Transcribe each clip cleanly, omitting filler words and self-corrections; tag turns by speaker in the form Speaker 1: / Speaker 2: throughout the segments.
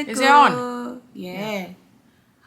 Speaker 1: Is it on?
Speaker 2: Yeah.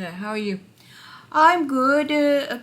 Speaker 1: Yeah, how are you?
Speaker 2: I'm good.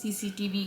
Speaker 2: CCTV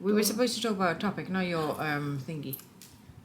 Speaker 1: We were supposed to talk about a topic, not your thingy.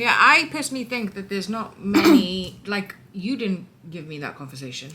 Speaker 1: Yeah, I personally think that there's not many, like, you didn't give me that conversation.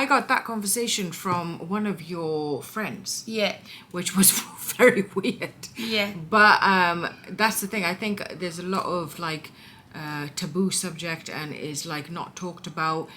Speaker 1: I got that conversation from one of your friends,
Speaker 2: Yeah,
Speaker 1: which was very weird.
Speaker 2: yeah.
Speaker 1: But that's the thing. I think there's a lot of like taboo subject and is like not talked about.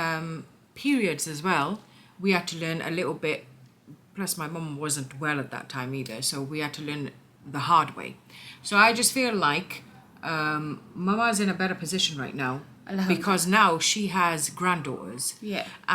Speaker 1: even periods as well. We had to learn a little bit. Plus, my mum wasn't well at that time either, so we had to learn the hard way. So I just feel like Mama's in a better position right now because now she has granddaughters.
Speaker 2: Yeah.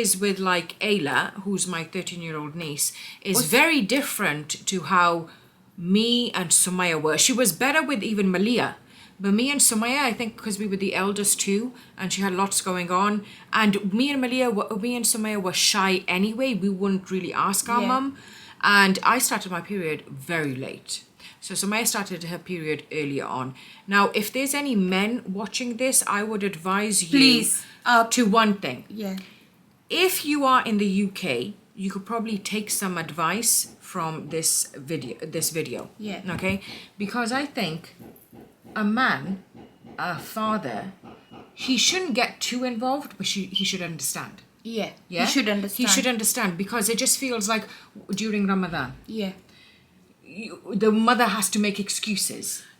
Speaker 1: is with like Ayla, who's my 13-year-old niece, is very different to how me and Sumaya were. She was better with even Malia. But me and Sumaya, I think because we were the eldest too, and she had lots going on, and me and Sumaya were shy anyway. We wouldn't really ask our
Speaker 2: Yeah.
Speaker 1: mum, and I started my period very late. So Sumaya started her period earlier on. Now, if there's any men watching this, I would advise you
Speaker 2: Please,
Speaker 1: to one thing.
Speaker 2: yeah.
Speaker 1: If you are in the UK, you could probably take some advice from this video.
Speaker 2: Yeah.
Speaker 1: Okay? Because I think a man, a father, he shouldn't get too involved, but he should understand.
Speaker 2: Yeah.
Speaker 1: Yeah?
Speaker 2: He should understand.
Speaker 1: He should understand because it just feels like during Ramadan,
Speaker 2: Yeah.
Speaker 1: the mother has to make excuses.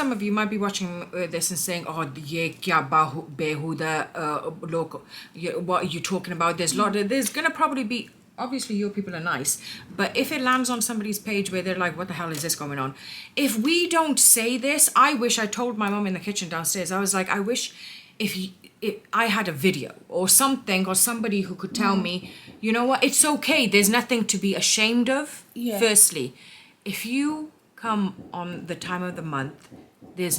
Speaker 1: some of you might be watching this and saying, "Oh, ye kya behuda look, what are you talking about?" There's gonna probably be. Obviously, your people are nice, but if it lands on somebody's page where they're like, "What the hell is this going on?" If we don't say this, I wish I told my mom in the kitchen downstairs. I was like, I wish if I had a video or something or somebody who could tell me, you know what, it's okay. There's nothing to be ashamed of.
Speaker 2: Yeah.
Speaker 1: Firstly, if you come on the time of the month, there's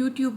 Speaker 2: YouTube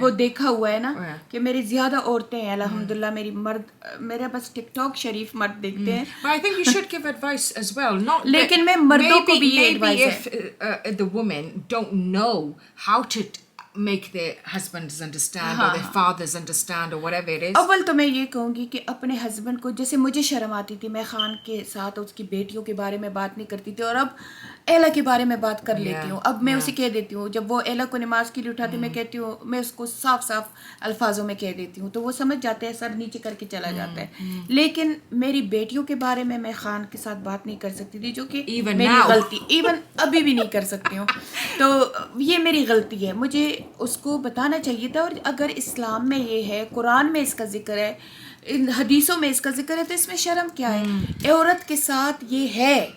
Speaker 2: وہ دیکھا ہوا ہے نا کہ میری زیادہ عورتیں ہیں الحمدللہ, میری مرد میرا بس ٹک ٹاک شریف مرد دیکھتے ہیں.
Speaker 1: But I think you should give advice as well. Not
Speaker 2: لیکن میں مردوں کو بھی یہ ایڈوائز ہے.
Speaker 1: Maybe if the women don't know how to make their husbands understand or their fathers understand or whatever it is.
Speaker 2: اول تو میں یہ کہوں گی کہ اپنے ہسبینڈ کو, جیسے مجھے شرم آتی تھی, میں خان کے ساتھ اس کی بیٹیوں کے بارے میں بات نہیں کرتی تھی, اور اب ایلا کے بارے میں بات کر لیتی ہوں. اب میں اسے کہہ دیتی ہوں, جب وہ ایلا کو نماز کے لیے اٹھاتی میں کہتی ہوں, میں اس کو صاف صاف الفاظوں میں کہہ دیتی ہوں, تو وہ سمجھ جاتے ہیں, سر نیچے کر کے چلا جاتا ہے. لیکن میری بیٹیوں کے بارے میں خان کے ساتھ بات نہیں کر سکتی تھی, جو کہ میری غلطی, ایون ابھی بھی نہیں کر سکتی ہوں. تو یہ میری غلطی ہے, مجھے اس کو بتانا چاہیے تھا. اور اگر اسلام میں یہ ہے, قرآن میں اس کا ذکر ہے, ان حدیثوں میں اس کا ذکر ہے, تو اس میں شرم کیا ہے؟ عورت کے ساتھ یہ ہے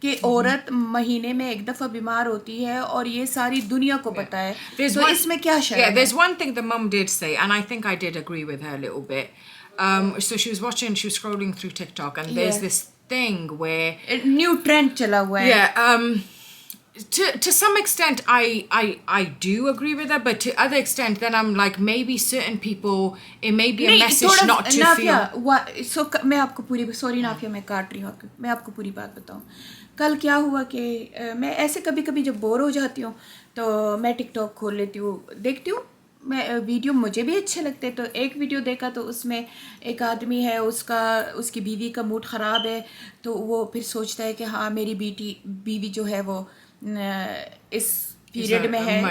Speaker 2: کہ عورت مہینے میں ایک دفعہ بیمار ہوتی ہے, اور یہ ساری دنیا کو پتہ ہے, تو اس میں کیا شرم ہے؟
Speaker 1: Yeah, there's one thing the mum did say, and I think I did agree with her a little bit. So she was scrolling through TikTok, and there's this thing where
Speaker 2: new trend چلا ہوا ہے.
Speaker 1: Yeah, to some extent I do agree with that, but to other extent then I'm like, maybe certain people, it may be a message not to feel.
Speaker 2: میں آپ کو پوری, sorry نافیہ میں کاٹ رہی ہوں, میں آپ کو پوری بات بتاؤں. کل کیا ہوا کہ میں ایسے کبھی کبھی جب بور ہو جاتی ہوں تو میں ٹک ٹاک کھول لیتی ہوں, دیکھتی ہوں میں ویڈیو, مجھے بھی اچھے لگتے. تو ایک ویڈیو دیکھا تو اس میں ایک آدمی ہے, اس کی بیوی کا موڈ خراب ہے, تو وہ پھر سوچتا ہے کہ ہاں میری بیوی جو ہے وہ اس پیریڈ میں ہے,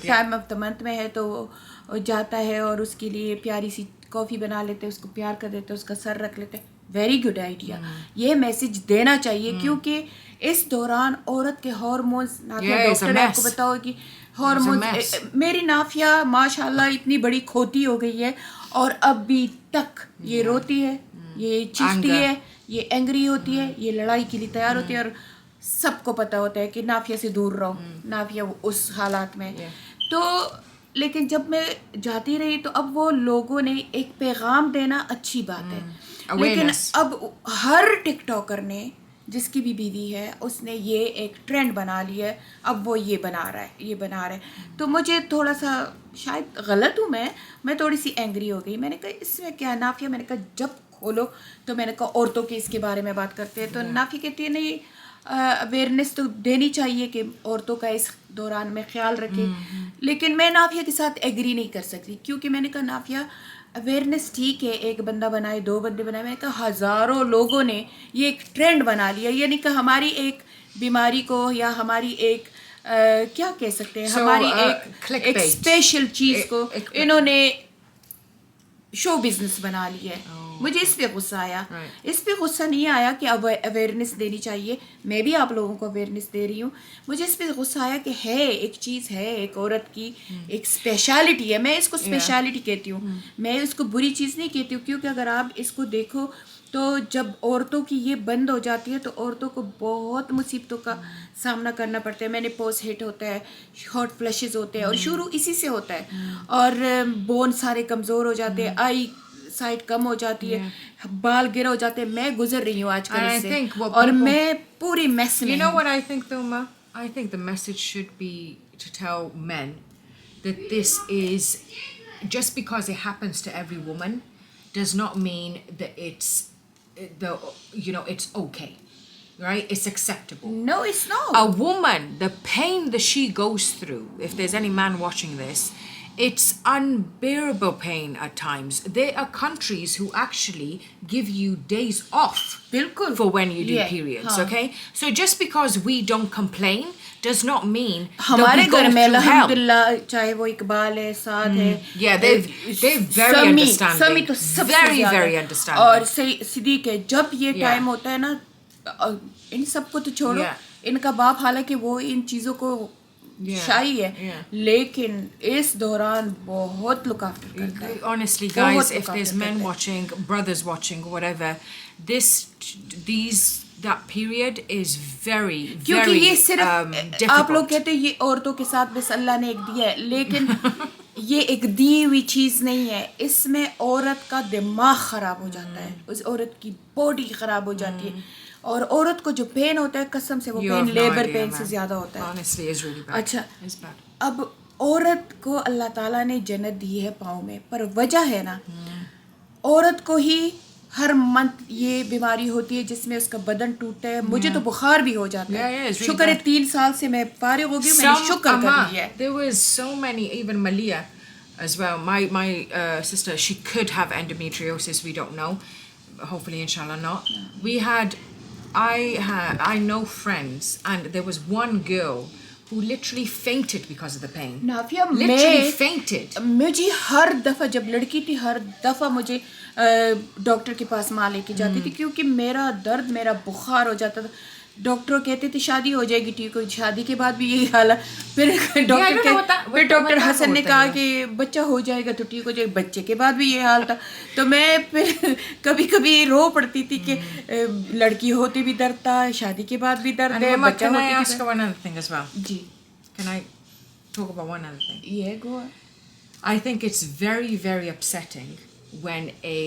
Speaker 2: ٹائم آف دا منتھ میں ہے, تو وہ جاتا ہے اور اس کے لیے پیاری سی کافی بنا لیتے, اس کو پیار کر دیتے, اس کا سر رکھ لیتے. ویری گڈ آئیڈیا, یہ میسج دینا چاہیے, کیونکہ اس دوران عورت کے ہارمونز, ڈاکٹر نے آپ کو بتاؤ کہ ہارمونز, میری نافیہ ماشاء اللہ اتنی بڑی کھوتی ہو گئی ہے, اور اب بھی تک یہ روتی ہے, یہ چیختی ہے, یہ اینگری ہوتی ہے, یہ لڑائی کے لیے تیار ہوتی ہے, اور سب کو پتہ ہوتا ہے کہ نافیہ سے دور رہو, نافیہ اس حالات میں. تو لیکن جب میں جاتی رہی تو اب وہ لوگوں نے ایک پیغام دینا اچھی بات ہے, لیکن اب ہر ٹک ٹاکر نے, جس کی بھی بیوی ہے, اس نے یہ ایک ٹرینڈ بنا لیا ہے, اب وہ یہ بنا رہا ہے. تو مجھے تھوڑا سا, شاید غلط ہوں میں تھوڑی سی اینگری ہو گئی. میں نے کہا اس میں کیا نافیہ, میں نے کہا جب کھولو تو میں نے کہا عورتوں کی اس کے بارے میں بات کرتے ہیں, تو نافیہ کہتی ہے نہیں, اویئرنیس تو دینی چاہیے کہ عورتوں کا اس دوران میں خیال رکھے. لیکن میں نافیہ کے ساتھ ایگری نہیں کر سکتی, کیونکہ میں نے کہا نافیہ اویئرنیس ٹھیک ہے, ایک بندہ بنائے, 2 بندے بنائے, میں نے کہا ہزاروں لوگوں نے یہ ایک ٹرینڈ بنا لیا, یعنی کہ ہماری ایک بیماری کو, یا ہماری ایک کیا کہہ سکتے ہیں, ہماری ایک اسپیشل چیز کو انہوں نے شو بزنس بنا لیا ہے. مجھے اس پہ غصہ آیا. اس پہ غصہ نہیں آیا کہ اب اویئرنیس دینی چاہیے, میں بھی آپ لوگوں کو اویئرنیس دے رہی ہوں. مجھے اس پہ غصہ آیا کہ ہے ایک چیز ہے, ایک عورت کی ایک اسپیشلٹی ہے, میں اس کو اسپیشلٹی کہتی ہوں, میں اس کو بری چیز نہیں کہتی ہوں, کیونکہ اگر آپ اس کو دیکھو تو جب عورتوں کی یہ بند ہو جاتی ہے تو عورتوں کو بہت مصیبتوں کا سامنا کرنا پڑتا ہے. میں نے پوس ہٹ ہوتا ہے, ہاٹ فلیشز ہوتے ہیں, اور شروع اسی سے ہوتا ہے, اور بون سارے کمزور ہو جاتے ہیں, آئی سائڈ کم ہو جاتی ہے, بال گر ہو جاتے ہیں. میں گزر رہی ہوں آج کل اس سے, اور میں پوری میس میں.
Speaker 1: You know what I think though, Ma? I think the message should be to tell men that this is, just because it happens to every woman does not mean that it's okay, right? It's acceptable.
Speaker 2: No, it's not.
Speaker 1: A woman, the pain that she goes through, if there's any man watching this, it's unbearable pain at times. There are countries who actually give you days off for when you do periods, okay? So just because we don't complain does not mean that we go through hell.
Speaker 2: الحمدللہ, چاہے وہ اقبال ہے, سعد ہے,
Speaker 1: they're very understanding.
Speaker 2: سمی تو سب سے
Speaker 1: very
Speaker 2: زیادہ,
Speaker 1: understanding.
Speaker 2: اور صدیق ہے. جب یہ ٹائم ہوتا ہے نا, ان سب کو تو چھوڑو, ان کا باپ حالانکہ وہ ان چیزوں کو شائی ہے, لیکن اس دوران بہت لک آفٹر کرتا ہے.
Speaker 1: Honestly guys, if there's men watching, brothers watching, whatever, that period is very
Speaker 2: کیونکہ یہ صرف
Speaker 1: difficult.
Speaker 2: آپ لوگ کہتے ہیں یہ عورتوں کے ساتھ بس اللہ نے ایک دیا ہے, لیکن یہ ایک دی ہوئی چیز نہیں ہے. اس میں عورت کا دماغ خراب ہو جاتا ہے, اس عورت کی باڈی خراب ہو جاتی ہے, اور عورت کو جو پین ہوتا ہے قسم سے وہ پین لیبر پین سے زیادہ ہوتا ہے.
Speaker 1: Honestly, it's really bad.
Speaker 2: اچھا, اب عورت کو اللہ تعالیٰ نے جنت دی ہے پاؤں میں, پر وجہ ہے نا عورت کو ہی ہر منتھ یہ بیماری ہوتی ہے جس میں اس کا بدن ٹوٹتا ہے. مجھے تو بخار بھی ہو جاتا ہے. شکر ہے 3 سال سے میں فارغ ہو گئی ہوں, میں نے شکر کر لیا ہے.
Speaker 1: There was so many, even Malia as well. My sister, she could have endometriosis. We don't know. Hopefully, inshallah, not. I know friends, and there was one girl who literally fainted because of the pain.
Speaker 2: نافیہ
Speaker 1: Literally fainted.
Speaker 2: مجھے ہر دفعہ جب لڑکی تھی ہر دفعہ مجھے doctor کے پاس ماں لے کے جاتی تھی کیونکہ میرا درد, میرا بخار ہو جاتا تھا. ڈاکٹر کہتے تھے شادی ہو جائے گی ٹھیک ہو, شادی کے بعد بھی یہی حال ہے. پھر ڈاکٹر حسن نے کہا کہ بچہ ہو جائے گا تو ٹھیک ہو جائے گا, بچے کے بعد بھی یہ حال تھا. تو میں پھر کبھی کبھی رو پڑتی تھی کہ لڑکی ہوتی بھی درد تھا, شادی کے بعد بھی درد ہے, بچہ
Speaker 1: Can I
Speaker 2: ہوتی
Speaker 1: ask one other thing as well?
Speaker 2: G.
Speaker 1: Can I talk about one other thing?
Speaker 2: یہ گو
Speaker 1: I think it's very, very upsetting when a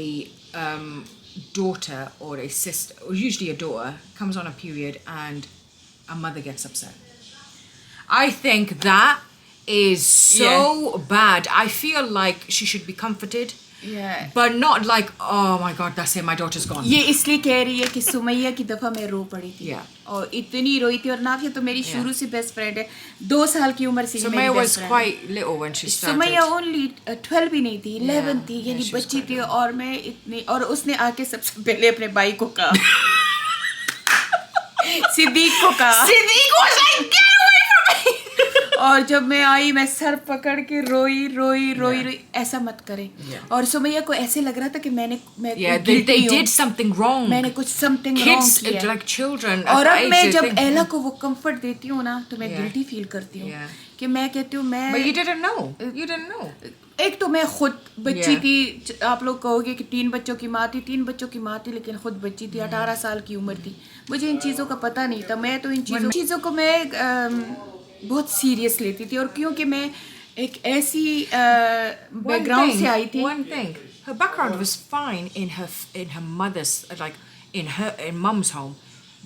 Speaker 1: daughter or a sister, or usually a daughter, comes on a period and a mother gets upset. I think that is so bad. I feel like she should be comforted, but not like, oh my God, that's it, my daughter's gone.
Speaker 2: یہ اس لیے کہہ رہی ہے کہ سمیہ کی دفعہ میں رو پڑی تھی اور اتنی روئی تھی. اور نافیہ تو میری شروع سے بیسٹ فرینڈ ہے, 2 سال کی عمر سے.
Speaker 1: Sumaya was quite little when she started.
Speaker 2: Sumaiya only 12 بھی نہیں تھی, 11 تھی, یعنی بچی تھی. اور میں اتنی, اور اس نے آ کے سب سے پہلے اپنے بھائی کو کہا, صدیق کو کہا,
Speaker 1: Siddiq was like, get away from me.
Speaker 2: اور جب میں آئی میں سر پکڑ کے روئی روئی روئی روئی. ایسا مت کرے. اور سمیہ کو ایسے لگ رہا تھا کہ میں
Speaker 1: they did something wrong.
Speaker 2: میں نے کچھ سمتھنگ
Speaker 1: Kids
Speaker 2: رانگ کیا.
Speaker 1: like children.
Speaker 2: اور اب میں جب ایلا کو وہ کمفرٹ دیتی ہوں نا تو میں گلٹی فیل کرتی ہوں کہ میں کہتی ہوں میں.
Speaker 1: But you didn't know. You didn't know.
Speaker 2: ایک تو میں خود بچی تھی, آپ لوگ کہو گے کہ 3 بچوں کی ماں تھی, 3 بچوں کی ماں تھی, لیکن خود بچی تھی, 18 سال کی عمر تھی. مجھے ان چیزوں کا پتہ نہیں تھا. میں تو ان چیزوں کو میں بہت سیریس لیتی تھی. اور کیونکہ میں ایک ایسی بیک گراؤنڈ سے آئی تھی.
Speaker 1: One thing, her background was fine in her mother's, like in mum's home,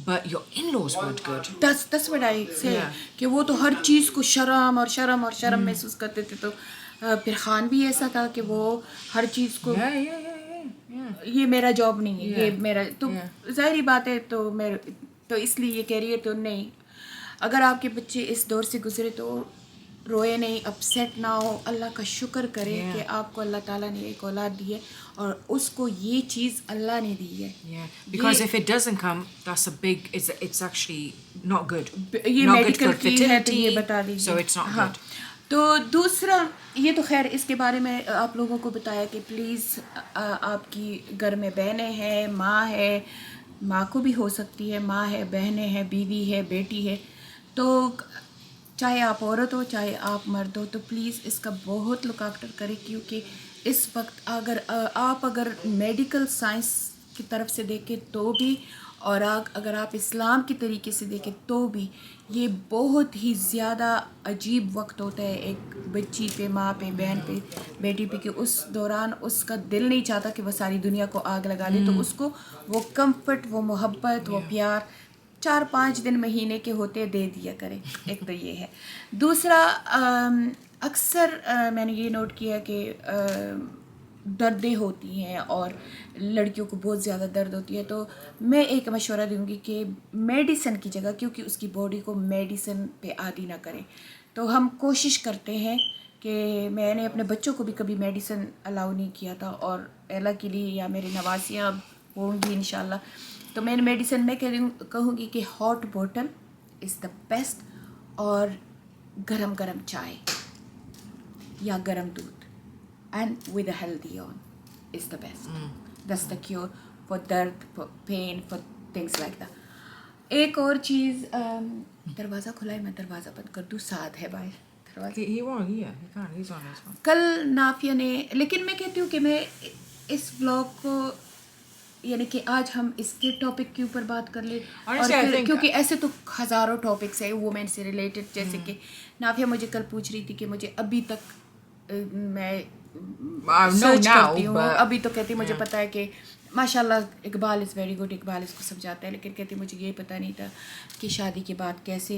Speaker 1: but your in-laws weren't good.
Speaker 2: That's what I say. کہ وہ تو ہر چیز کو شرم محسوس کرتے تھے. تو پھر خان بھی ایسا تھا کہ وہ ہر چیز کو یہ میرا جاب نہیں ہے, یہ میرا, تو ظاہری بات ہے. تو اس لیے یہ کہہ رہی ہے تو نہیں, اگر آپ کے بچے اس دور سے گزرے تو روئے نہیں, اپسیٹ نہ ہو, اللہ کا شکر کرے کہ آپ کو اللہ تعالیٰ نے ایک اولاد دی ہے اور اس کو یہ چیز اللہ نے دی ہے.
Speaker 1: Because if it doesn't come, that's a big, it's actually not good.
Speaker 2: یہ میڈیکل کی ہے تو یہ بتا دیجیے.
Speaker 1: So it's not good.
Speaker 2: تو دوسرا یہ تو خیر اس کے بارے میں آپ لوگوں کو بتایا کہ پلیز آپ کی گھر میں بہنیں ہیں, ماں ہے, ماں کو بھی ہو سکتی ہے, ماں ہے, بہنیں ہیں, بیوی ہے, بیٹی ہے, تو چاہے آپ عورت ہو چاہے آپ مرد ہو, تو پلیز اس کا بہت لک آفٹر کریں. کیونکہ اس وقت اگر میڈیکل سائنس کی طرف سے دیکھیں تو بھی, اور اگر آپ اسلام کی طریقے سے دیکھیں تو بھی, یہ بہت ہی زیادہ عجیب وقت ہوتا ہے ایک بچی پہ, ماں پہ, بہن پہ, بیٹی پہ, کہ اس دوران اس کا دل نہیں چاہتا کہ وہ ساری دنیا کو آگ لگا دے. تو اس کو وہ کمفرٹ, وہ محبت, وہ پیار 4-5 دن مہینے کے ہوتے دے دیا کرے. ایک تو یہ ہے. دوسرا, اکثر میں نے یہ نوٹ کیا کہ دردیں ہوتی ہیں اور لڑکیوں کو بہت زیادہ درد ہوتی ہے. تو میں ایک مشورہ دوں گی کہ میڈیسن کی جگہ, کیونکہ اس کی باڈی کو میڈیسن پہ عادی نہ کریں. تو ہم کوشش کرتے ہیں کہ میں نے اپنے بچوں کو بھی کبھی میڈیسن الاؤ نہیں کیا تھا, اور ایلا کے لیے یا میرے نواسیاں ہوں گی انشاءاللہ. تو میں میڈیسن میں کہوں گی کہ hot bottle is the best, اور گرم چائے یا گرم دودھ and with a healthy on is the best. That's the cure for dard, for pain, for things like that. ایک اور چیز, دروازہ کھلا ہے, میں دروازہ بند کر دوں, ساتھ ہے باہر.
Speaker 1: He won't, he's on his phone.
Speaker 2: کل نافیہ نے, لیکن میں کہتی ہوں کہ میں اس بلاگ کو, یعنی کہ آج ہم اس کے ٹاپک کے اوپر بات کر لیں, کیونکہ ایسے تو ہزاروں ٹاپکس ہیں وومین سے ریلیٹڈ. جیسے کہ نافیہ مجھے کل پوچھ رہی تھی کہ مجھے ابھی تک میں سرچ کرتی ہوں, ابھی تو کہتی مجھے پتہ ہے کہ ماشاء اللہ Iqbal is very good, Iqbal اس کو سمجھاتا ہے, لیکن کہتی مجھے یہ پتہ نہیں تھا کہ شادی کے بعد کیسے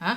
Speaker 1: huh?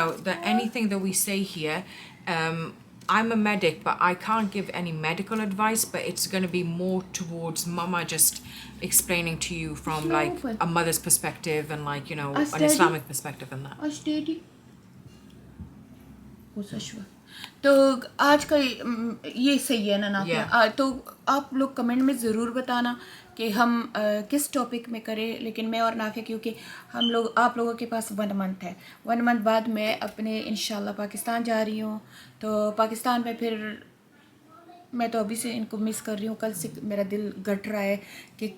Speaker 1: out that anything that we say here, I'm a medic, but I can't give any medical advice, but it's going to be more towards mama just explaining to you from like a mother's perspective and like, you know, an Islamic perspective and that.
Speaker 2: تو آج کا یہ صحیح ہے نا نافیہ. تو آپ لوگ کمنٹ میں ضرور بتانا کہ ہم کس ٹاپک میں کریں. لیکن میں اور نافیہ کیونکہ ہم لوگ آپ لوگوں کے پاس 1 منتھ ہے, 1 منتھ بعد میں اپنے انشاءاللہ پاکستان جا رہی ہوں. تو پاکستان میں پھر میں تو ابھی سے ان کو مس کر رہی ہوں. کل سے میرا دل گھٹ رہا ہے کہ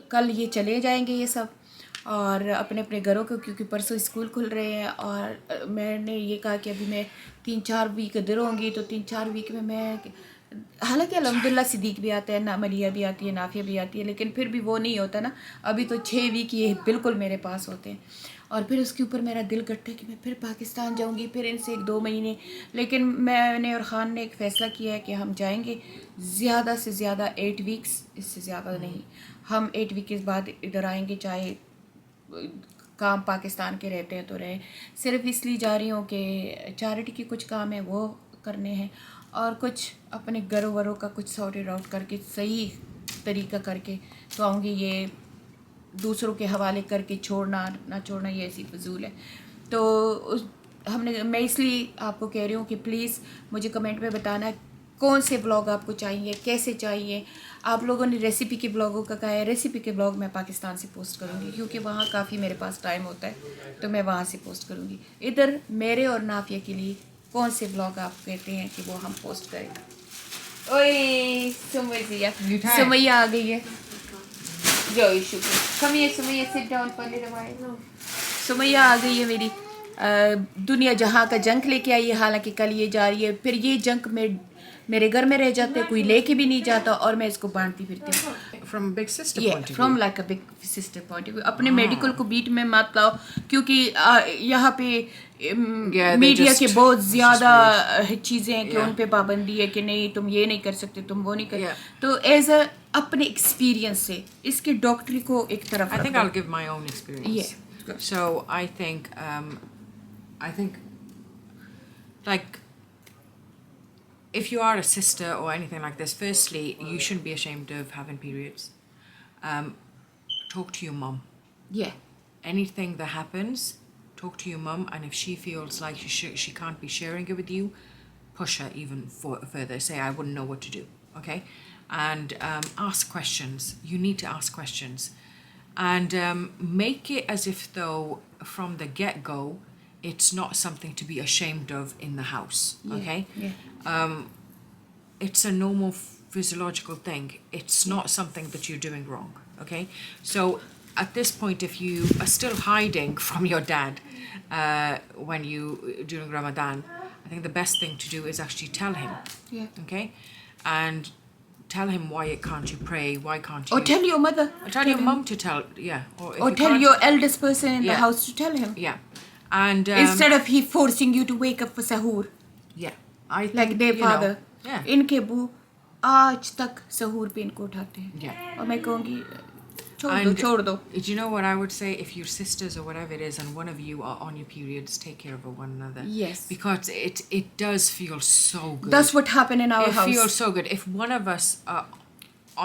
Speaker 2: کل یہ چلے جائیں گے یہ سب اور اپنے اپنے گھروں کو, کیونکہ پرسوں اسکول کھل رہے ہیں. اور میں نے یہ کہا کہ ابھی میں 3-4 ویک ادھر ہوں گی, تو 3-4 ویک میں حالانکہ الحمدللہ صدیق بھی آتا ہے, ملیہ بھی آتی ہے, نافیہ بھی آتی ہے, لیکن پھر بھی وہ نہیں ہوتا نا. ابھی تو 6 ویک یہ بالکل میرے پاس ہوتے ہیں. اور پھر اس کے اوپر میرا دل کرتا ہے کہ میں پھر پاکستان جاؤں گی, پھر ان سے 1-2 مہینے. لیکن میں نے اور خان نے ایک فیصلہ کیا ہے کہ ہم جائیں گے زیادہ سے زیادہ 8 ویکس, اس سے زیادہ نہیں. ہم 8 ویک کے بعد ادھر آئیں گے, چاہے کام پاکستان کے رہتے ہیں تو رہے. صرف اس لیے جا رہی ہوں کہ چیریٹی کے کچھ کام ہیں وہ کرنے ہیں اور کچھ اپنے گھروں وروں کا کچھ سارٹڈ آؤٹ کر کے صحیح طریقہ کر کے تو آؤں گی. یہ دوسروں کے حوالے کر کے چھوڑنا نہ چھوڑنا یہ ایسی فضول ہے. تو میں اس لیے آپ کو کہہ رہی ہوں کہ پلیز مجھے کمنٹ میں بتانا کون سے بلاگ آپ کو چاہیے, کیسے چاہیے. آپ لوگوں نے ریسیپی کے بلاگوں کا کہا ہے, ریسیپی کے بلاگ میں پاکستان سے پوسٹ کروں گی کیونکہ وہاں کافی میرے پاس ٹائم ہوتا ہے, تو میں وہاں سے پوسٹ کروں گی. ادھر میرے اور نافیہ کے لیے کون سے بلاگ آپ کہتے ہیں کہ وہ ہم پوسٹ کریں. اوئے سمیہ آ گئی ہے, جو شکریہ سمیہ سٹ ڈاؤن پر سمیہ آ گئی ہے میری. دنیا جہاں کا جنک لے کے آئی ہے, حالانکہ کل یہ جا رہی ہے. پھر یہ جنک میرے گھر میں رہ جاتے, کوئی لے کے بھی نہیں جاتا اور میں اس کو بانٹتی پھرتی ہوں.
Speaker 1: From a big sister point of view.
Speaker 2: From like a big sister point of view. اپنے میڈیکل کو بیٹ میں مت لاؤ کیونکہ یہاں پہ میڈیا کے بہت زیادہ چیزیں ہیں کہ ان پہ پابندی ہے کہ نہیں تم یہ نہیں کر سکتے, تم وہ نہیں کر. تو ایز اے اپنے ایکسپیرینس سے اس کے ڈاکٹری کو ایک طرف.
Speaker 1: I think I'll give my own experience. So I think like if you are a sister or anything like this, firstly you shouldn't be ashamed of having periods. Talk to your mum.
Speaker 2: Yeah.
Speaker 1: Anything that happens, talk to your mum, and if she feels like she can't be sharing it with you, push her even further. Say I wouldn't know what to do. Okay. And ask questions. You need to ask questions and make it as if though from the get-go it's not something to be ashamed of in the house. Okay. It's a normal physiological thing. It's not something that you're doing wrong. Okay. So at this point, if you are still hiding from your dad when you during Ramadan, I think the best thing to do is actually tell him. Okay. And tell him why can't you pray, why can't you,
Speaker 2: or tell your mother,
Speaker 1: or tell your mum to tell,
Speaker 2: or tell your eldest person in the house to tell him,
Speaker 1: and
Speaker 2: instead of he forcing you to wake up for sahur.
Speaker 1: I think
Speaker 2: like their father. ان کے ابو آج تک سحور پہ ان کو اٹھاتے ہیں اور میں کہوں گی چھوڑ دو.
Speaker 1: Do you know what I would say? If your sisters or whatever it is and one of you are on your periods, take care of one another.
Speaker 2: Yes.
Speaker 1: Because it does feel so good.
Speaker 2: That's what happened in our house.
Speaker 1: It feels so good. If one of us are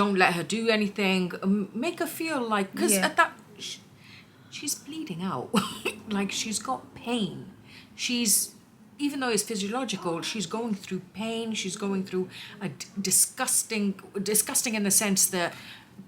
Speaker 1: don't let her do anything. Make her feel like, because
Speaker 2: Yeah.
Speaker 1: at that, she's bleeding out. Like, she's got pain. Even though it's physiological, she's going through pain. She's going through a disgusting in the sense that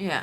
Speaker 1: Yeah.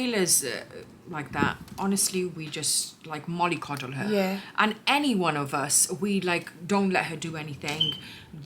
Speaker 1: Ayla's like that, honestly, we just like mollycoddle her.
Speaker 2: Yeah.
Speaker 1: And any one of us, we like don't let her do anything,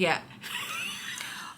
Speaker 1: Yeah.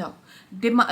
Speaker 2: No.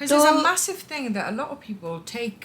Speaker 1: because it's a massive thing that a lot of people take.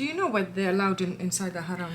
Speaker 1: do you know what they're allowed inside the haram?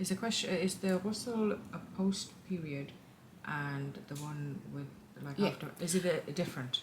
Speaker 1: is the ghusl a post period and the one with like after, is it different?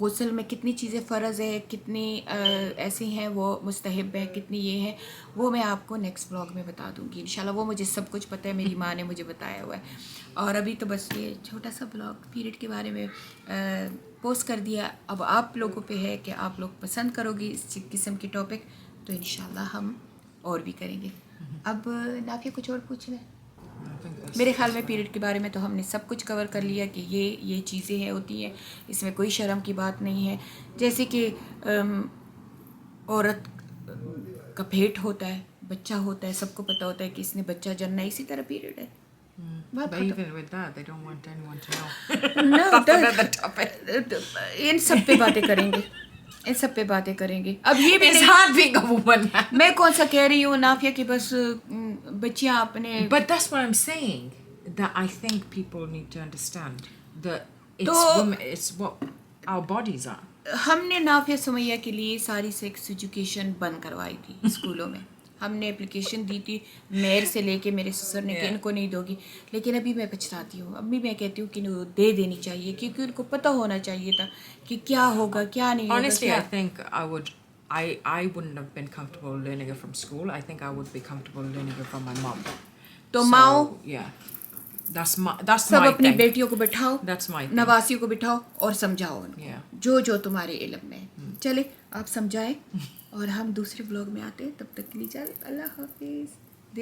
Speaker 2: غسل میں کتنی چیزیں فرض ہے، کتنی ایسی ہیں وہ مستحب ہے، کتنی یہ ہے، وہ میں آپ کو نیکسٹ بلاگ میں بتا دوں گی انشاءاللہ. وہ مجھے سب کچھ پتہ ہے، میری ماں نے مجھے بتایا ہوا ہے. اور ابھی تو بس یہ چھوٹا سا بلاگ پیریڈ کے بارے میں پوسٹ کر دیا. اب آپ لوگوں پہ ہے کہ آپ لوگ پسند کرو گی اس قسم کی ٹاپک تو انشاءاللہ ہم اور بھی کریں گے. اب نافیہ کچھ اور پوچھ رہے ہیں؟ میرے خیال میں پیریڈ کے بارے میں تو ہم نے سب کچھ کور کر لیا کہ یہ چیزیں ہیں ہوتی ہیں، اس میں کوئی شرم کی بات نہیں ہے. جیسے کہ عورت کا پیٹ ہوتا ہے، بچہ ہوتا ہے، سب کو پتہ ہوتا ہے کہ اس نے بچہ جننا ہے، اسی طرح پیریڈ ہے.
Speaker 1: But even with that, they don't want anyone to know.
Speaker 2: No,
Speaker 1: That's another topic.
Speaker 2: ان سب پہ باتیں کریں گے، ان سب پہ باتیں کریں گے. اب یہ بھی
Speaker 1: It's
Speaker 2: نہیں
Speaker 1: hard being a woman.
Speaker 2: میں کون سا کہہ رہی ہوں نافیہ کہ بس بچیاں اپنے
Speaker 1: But that's what I'm saying. That I think people need to understand that it's
Speaker 2: تو-
Speaker 1: women. It's what our bodies are.
Speaker 2: ہم نے نافیہ سمیہ کے لیے ساری سیکس ایجوکیشن بند کروائی تھی اسکولوں میں. ہم نے اپلیکیشن دی تھی میئر سے لے کے میرے سسر نے کہ ان کو نہیں دو گی، لیکن ابھی میں پچھتاتی ہوں. ابھی میں کہتی ہوں کہ دے دینی چاہیے، کیونکہ ان کو پتہ ہونا چاہیے تھا کہ کیا ہوگا کیا نہیں ہوگا.
Speaker 1: Honestly, I think I wouldn't have been comfortable learning it from school. I think I would be comfortable learning it from my mom.
Speaker 2: تو
Speaker 1: So,
Speaker 2: ماؤں
Speaker 1: yeah, that's
Speaker 2: سب
Speaker 1: my
Speaker 2: اپنی
Speaker 1: thing.
Speaker 2: بیٹیوں کو بٹھاؤ،
Speaker 1: That's my thing.
Speaker 2: نواسیوں کو بٹھاؤ اور سمجھاؤ ان کو
Speaker 1: Yeah.
Speaker 2: جو تمہارے علم میں ہے. چلے آپ سمجھائیں اور ہم دوسرے بلاگ میں آتے ہیں. تب تک کے لیے چلے، اللہ حافظ.